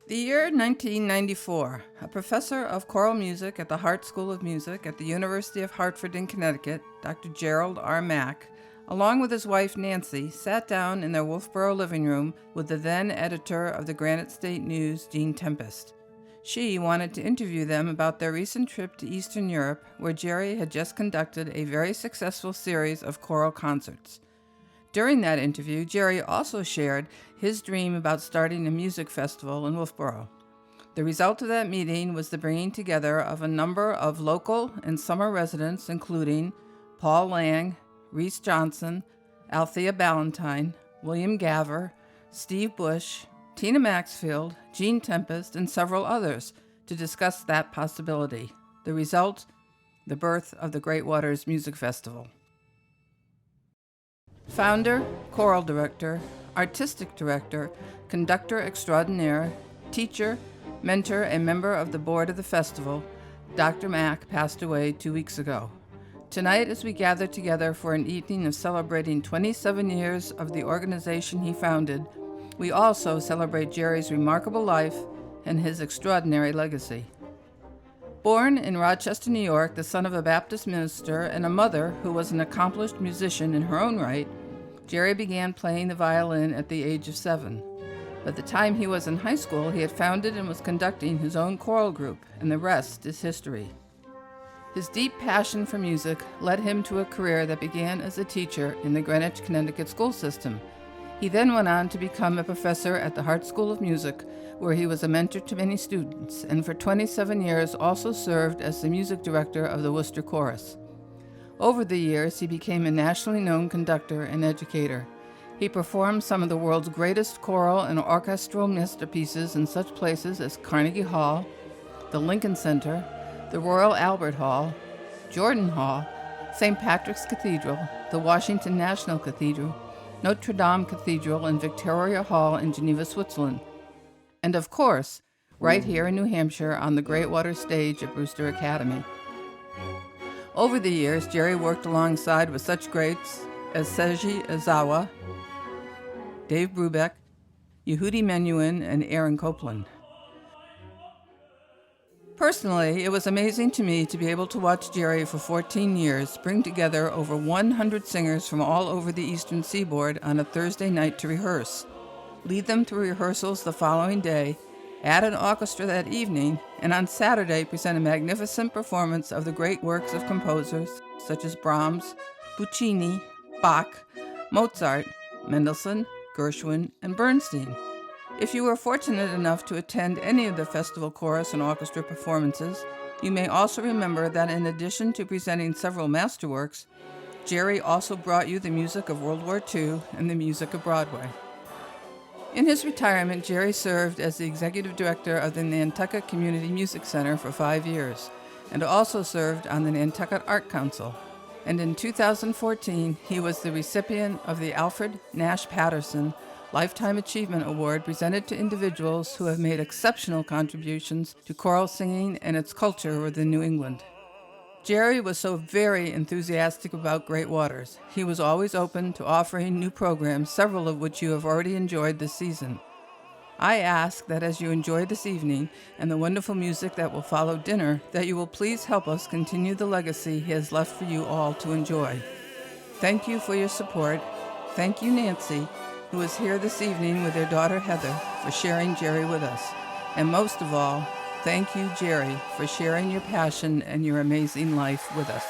The year 1994, a professor of choral music at the Hart School of Music at the University of Hartford in Connecticut, Dr. Gerald R. Mack, along with his wife Nancy, sat down in their Wolfboro living room with the then editor of the Granite State News, Jean Tempest. She wanted to interview them about their recent trip to Eastern Europe, where Gerry had just conducted a very successful series of choral concerts. During that interview, Gerry also shared his dream about starting a music festival in Wolfboro. The result of that meeting was the bringing together of a number of local and summer residents, including Paul Lang, Reese Johnson, Althea Ballantyne, William Gaver, Steve Bush, Tina Maxfield, Jean Tempest, and several others to discuss that possibility. The result, the birth of the Great Waters Music Festival. Founder, choral director, artistic director, conductor extraordinaire, teacher, mentor, and member of the board of the festival, Dr. Mack passed away 2 weeks ago. Tonight, as we gather together for an evening of celebrating 27 years of the organization he founded, we also celebrate Gerry's remarkable life and his extraordinary legacy. Born in Rochester, New York, the son of a Baptist minister and a mother who was an accomplished musician in her own right, Gerry began playing the violin at the age of 7. By the time he was in high school, he had founded and was conducting his own choral group, and the rest is history. His deep passion for music led him to a career that began as a teacher in the Greenwich, Connecticut school system. He then went on to become a professor at the Hart School of Music, where he was a mentor to many students, and for 27 years also served as the music director of the Worcester Chorus. Over the years, he became a nationally known conductor and educator. He performed some of the world's greatest choral and orchestral masterpieces in such places as Carnegie Hall, the Lincoln Center, the Royal Albert Hall, Jordan Hall, St. Patrick's Cathedral, the Washington National Cathedral, Notre Dame Cathedral, and Victoria Hall in Geneva, Switzerland. And of course, right here in New Hampshire on the Great Waters stage at Brewster Academy. Over the years, Gerry worked alongside with such greats as Seiji Izawa, Dave Brubeck, Yehudi Menuhin, and Aaron Copland. Personally, it was amazing to me to be able to watch Gerry for 14 years bring together over 100 singers from all over the Eastern Seaboard on a Thursday night to rehearse, lead them through rehearsals the following day, add an orchestra that evening, and on Saturday present a magnificent performance of the great works of composers such as Brahms, Puccini, Bach, Mozart, Mendelssohn, Gershwin, and Bernstein. If you were fortunate enough to attend any of the festival chorus and orchestra performances, you may also remember that in addition to presenting several masterworks, Gerry also brought you the music of World War II and the music of Broadway. In his retirement, Gerry served as the executive director of the Nantucket Community Music Center for 5 years, and also served on the Nantucket Art Council. And in 2014, he was the recipient of the Alfred Nash Patterson Lifetime Achievement Award presented to individuals who have made exceptional contributions to choral singing and its culture within New England. Gerry was so very enthusiastic about Great Waters. He was always open to offering new programs, several of which you have already enjoyed this season. I ask that as you enjoy this evening and the wonderful music that will follow dinner, that you will please help us continue the legacy he has left for you all to enjoy. Thank you for your support. Thank you, Nancy, who is here this evening with their daughter Heather, for sharing Gerry with us. And most of all, thank you, Gerry, for sharing your passion and your amazing life with us.